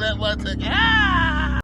that boy took it. Ah!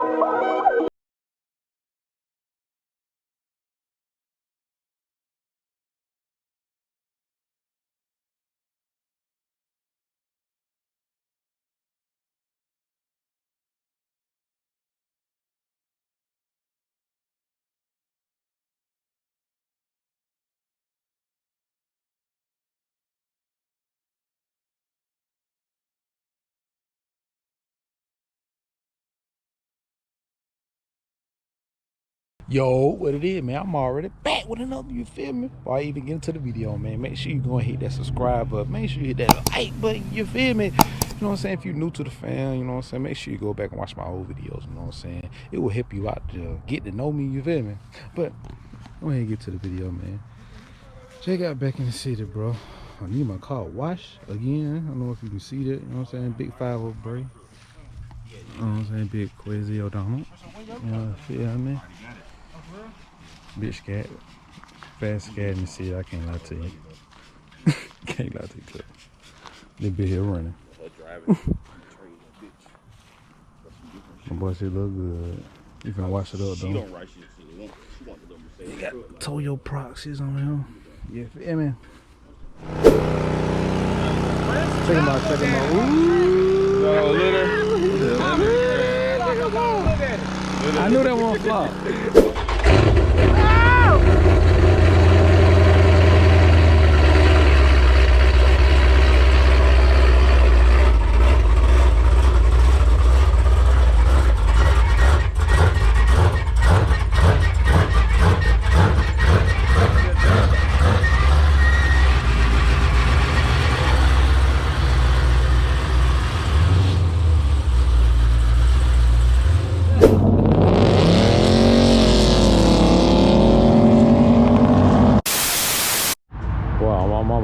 Yo, what it is, man? I'm already back with another, you feel me? Before I even get into the video, man, make sure you go and hit that subscribe button. Make sure you hit that like button, you feel me? You know what I'm saying? If you're new to the fam, you know what I'm saying? Make sure you go back and watch my old videos, you know what I'm saying? It will help you out to get to know me, you feel me? But go ahead and get to the video, man. Check out back in the city, bro. I need my car washed again. I don't know if you can see that, you know what I'm saying? Big 5-0 brake. You know what I'm saying? Big Quasi O'Donnell. You know, feel me? Bitch scat, fast scat in the city. I can't lie to you. Can't lie to you, cuz. They be here running. My boy said look good. You finna wash it up, though. You got Toyo proxies on him. Yeah, feel me? Check him out, check him out. Ooh! I knew that won't flop.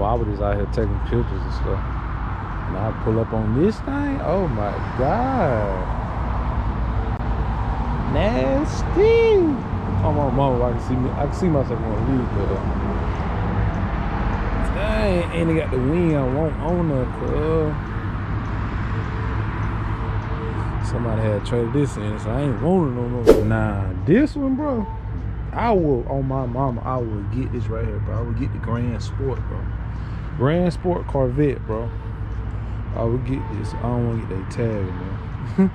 I was just out here taking pictures and stuff. And I pull up on this thing. Oh my God. Nasty. Oh my mama, I can see myself on the lead, but dang, and they got the wing I want on there, cuz. Somebody had traded this in, so I ain't wanting no more. Nah, this one, bro. I will, on my mama, I will get this right here, bro. I will get the Grand Sport, bro. Grand Sport Corvette, bro. I would get this. I don't want to get that tag, man.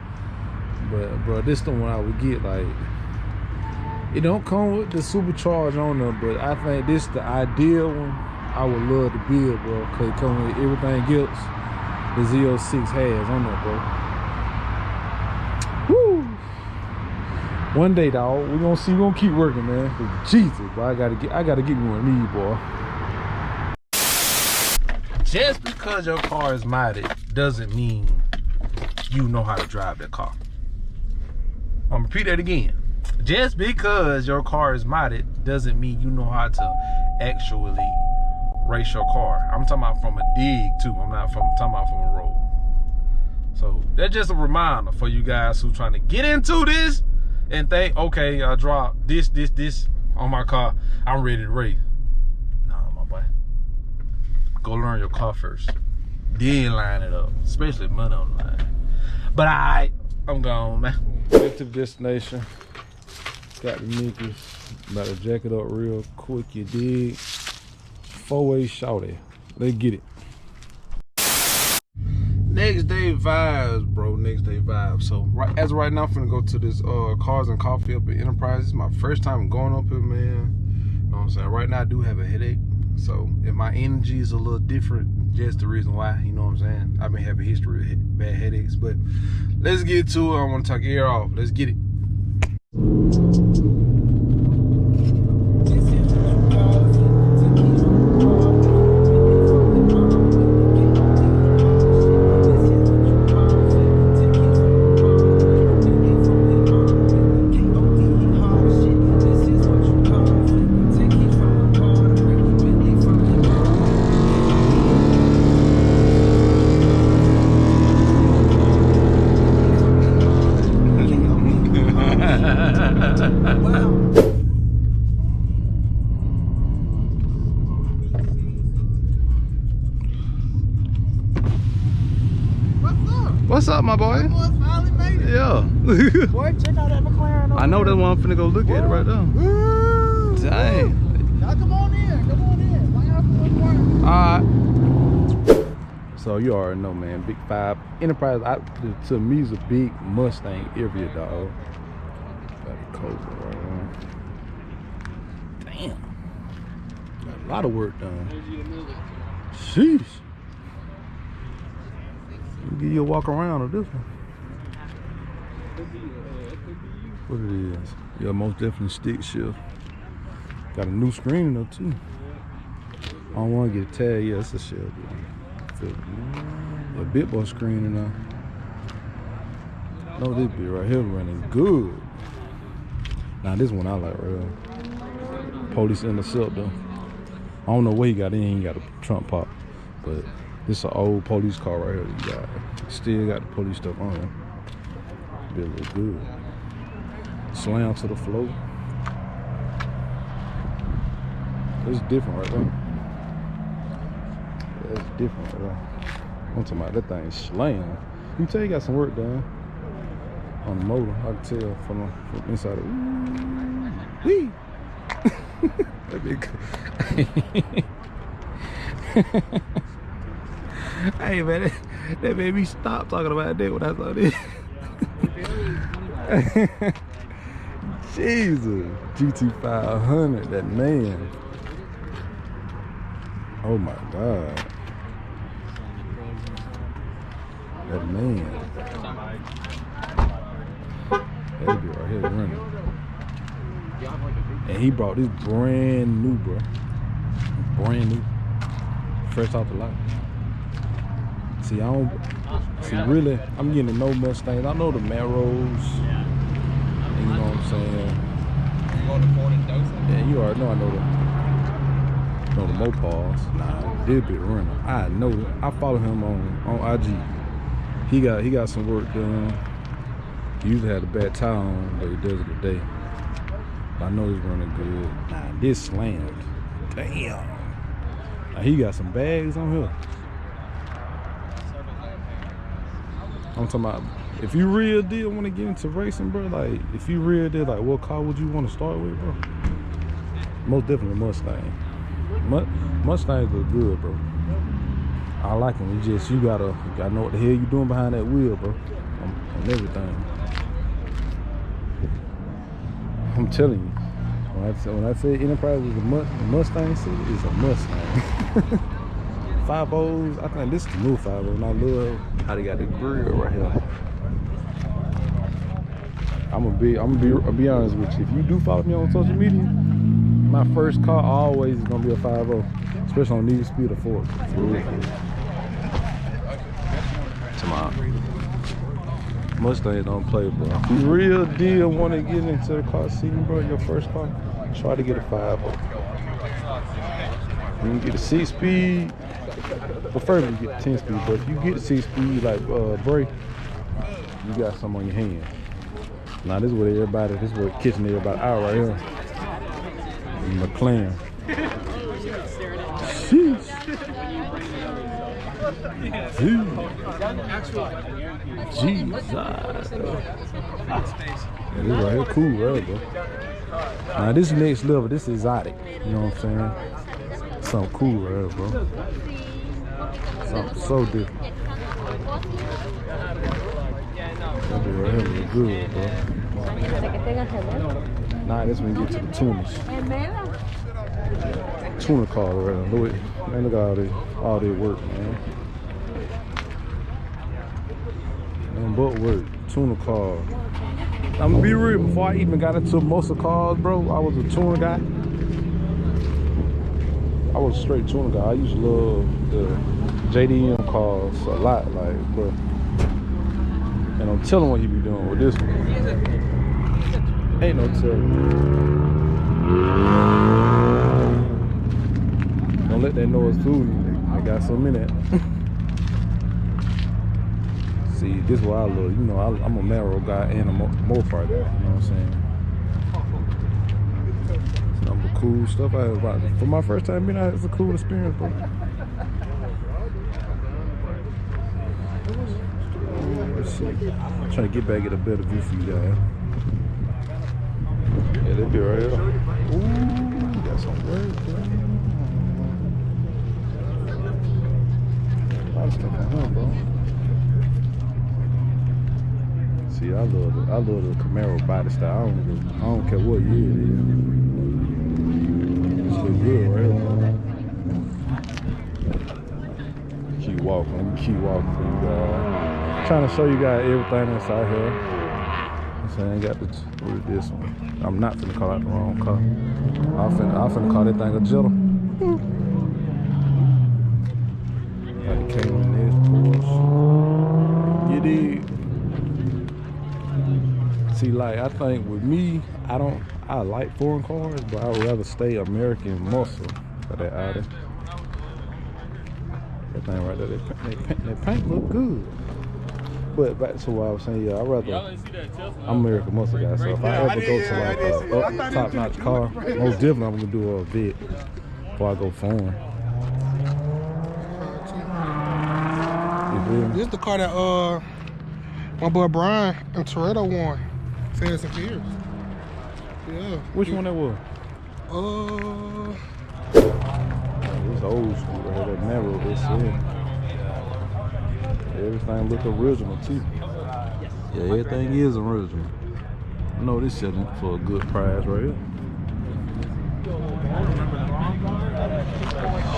But, bro, this the one I would get. Like, it don't come with the supercharge on there, but I think this the ideal one. I would love to build, bro, because it comes with everything else the Z06 has on there, bro. Woo! One day, dog, we're gonna see. We're gonna keep working, man. Jesus, boy, I gotta get me one of these, boy. Just because your car is modded doesn't mean you know how to drive that car. I'm gonna repeat that again. Just because your car is modded doesn't mean you know how to actually race your car. I'm talking about from a dig too. I'm talking about from a road. So that's just a reminder for you guys who trying to get into this and think, okay, I drop this on my car, I'm ready to race. Nah, my boy. Go learn your car first. Then line it up. Especially money on the line. But I'm gone, man. Get to the destination. Got the Nickies. About to jack it up real quick, you dig? 4-way shouty. Let's get it. Next day vibes, bro. Next day vibes. So as of right now, I'm finna go to this Cars and Coffee up at Enterprise. It's my first time going up here, man. You know what I'm saying? Right now I do have a headache. So if my energy is a little different, just the reason why, you know what I'm saying? I've been having a history of bad headaches, but let's get to it. I want to talk ear off. Let's get it. What's up, my boy. Finally made it. Yeah. Boy, check out that McLaren. I know that's one. I'm finna go look at it right now. Woo. Dang. Now come on in. Come on in. Line up for the Alright. So you already know, man. Big 5 Enterprise. To me, is a big Mustang area, dog. Got the coat right on. Damn. Got a lot of work done. Sheesh. Let me give you a walk around of this one. What it is? Yeah, most definitely stick shift. Got a new screen in there too. I don't want to get a tag. Yeah, it's a shift. A bit more screen in there. No, this bit right here running good. Now this one I like right here. Police interceptor. I don't know where he got in. He ain't got a trunk pop, but this is an old police car right here. That he got. Still got the police stuff on it. It look good. Slam to the floor. It's different right there. That's different right there. I'm talking about that thing slam. You can tell you got some work done on the motor. I can tell from inside of wee. That big. Hey man, that made me stop talking about that when I saw this. Jesus, GT500, that man. Oh my God, that man. That be right here running. And he brought this brand new, bro. Brand new, fresh off the lot. See, really, I'm getting to know Mustangs. I know the Maros, and you know what I'm saying? Yeah, you already know I know the Mopars. Nah, this bit running. I know it. I follow him on IG. He got some work done. He usually had a bad tire on, but he does it today. But I know he's running good. Nah, this slammed. Damn. Now he got some bags on here. I'm talking about, if you real deal want to get into racing, bro, like, if you real deal, like, what car would you want to start with, bro? Most definitely Mustang. Mustangs look good, bro. I like them. You gotta know what the hell you doing behind that wheel, bro. On everything. I'm telling you, when I say Enterprise is a Mustang city, it's a Mustang. 5.0s, I think this is the new 5.0, and I love how they got the grill right here. I'll be honest with you. If you do follow me on social media, my first car always is gonna be a 5.0, especially on Need Speed or Ford. Tomorrow. Mustang don't play, bro. If you real deal want to get into the car scene, bro, your first car, try to get a 5.0. You can get a 6-speed. Preferably you get 10-speed, but if you get a 6-speed like brake, you got some on your hand. Now this is what catching everybody out right here. Mclarens. Sheesh. Jesus. Yeah, this right here cool, right, bro. Now this next level, this is exotic. You know what I'm saying? Something cool, right, bro. Something so different. That be right here look good, bro. Nah, this when you get to the tuners. Tuner car, right? Man, look at all they work, man. Nothing but work. Tuner car. I'm gonna be real. Before I even got into most of cars, bro, I was a tuner guy. I was a straight tuner guy. I used to love the JDM cars a lot, like, bro. And I'm telling what he be doing with this one. Ain't no telling. Don't let that noise fool you. I got some in it. See, this is what I love. You know, I'm a Maro guy and a Mopar guy. You know what I'm saying? Some cool stuff I have about it. For my first time being out, it's a cool experience, bro. Let's I'm trying to get back at a better view for you guys. Yeah, they be right here. Ooh, got some work done. A lot of stuff on him, bro. See, I love the Camaro body style. I don't care what year it is. This look good right here. Keep walking. Let me keep walking for you guys. Trying to show you guys everything that's out here. I ain't got to do this one. I'm not finna call out the wrong car. I'm finna call that thing a Jetta. Like it came in this Porsche. You did. See, like, I think with me, I like foreign cars, but I would rather stay American muscle for that Audi. That thing right there, that paint look good. But back to what I was saying, yeah, I'd rather, I'm American muscle guy, so if I ever go to like a top-notch car, most definitely I'm gonna do a Vet before I go foreign. This is the car that my boy Brian and Toretto won. Fast and Furious. Yeah. Which one that was? It's old school right here, that narrow this in. Everything look original too. Yeah, everything is original. I know this selling for a good price right here.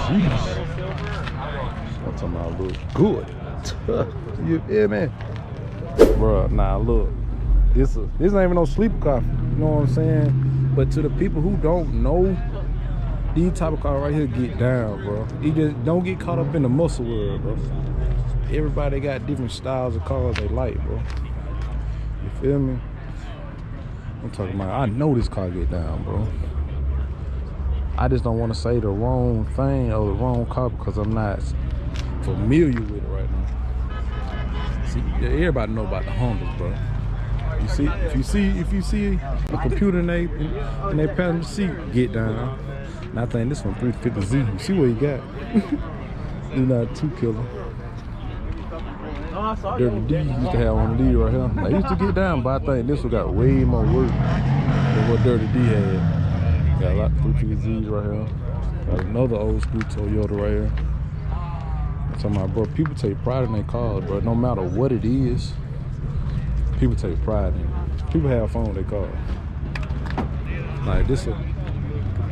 Jeez. I'm talking about look good. You feel me? Bruh, nah, look. This ain't even no sleeper car. You know what I'm saying? But to the people who don't know, these type of cars right here get down, bro. You just don't get caught up in the muscle world, bro. Everybody got different styles of cars they like, bro. You feel me? I'm talking about, I know this car get down, bro. I just don't want to say the wrong thing or the wrong car because I'm not familiar with it right now. See, everybody know about the Hondas, bro. You see, if you see a computer in their passenger seat, get down. And I think this one 350Z. You see what you got? You're not too killer. Dirty D used to have one of these right here. They used to get down, but I think this one got way more work than what Dirty D had. Got a lot of 350Zs right here. Got another old school Toyota right here. I'm talking about, bro, people take pride in their cars, bro. No matter what it is, people take pride in it. People have fun with their cars. Like this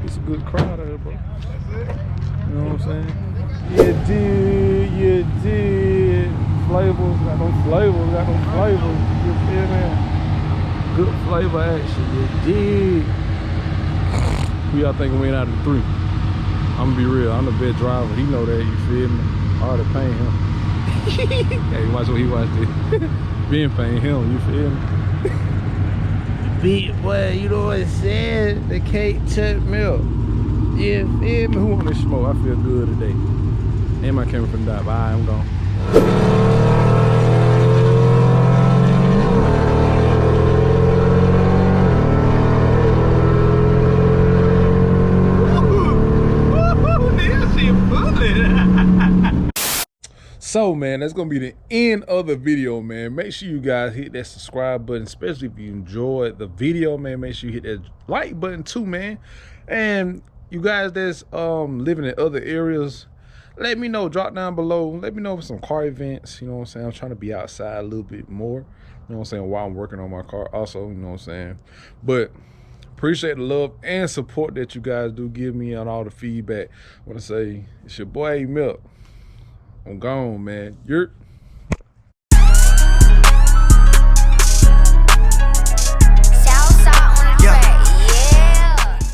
it's a good crowd out here, bro. You know what I'm saying? You did. Flavors, got no flavors. You feel me? Good flavor action, you did. Who y'all think win out of the three? I'm gonna be real, I'm the best driver. He know that, you feel me? I already paying him. Hey, watch what he watched it. Been paying him, you feel me? Big boy, you know what it said? The cake took milk. You feel me? Who want this smoke? I feel good today. And my camera from the die. Bye, I'm gone. So man, that's gonna be the end of the video, man. Make sure you guys hit that subscribe button, especially if you enjoyed the video, man. Make sure you hit that like button too, man. And you guys that's living in other areas, let me know, drop down below. Let me know for some car events, you know what I'm saying? I'm trying to be outside a little bit more, you know what I'm saying, while I'm working on my car also, you know what I'm saying? But appreciate the love and support that you guys do give me on all the feedback. I want to say, it's your boy Milk. I'm gone, man. You're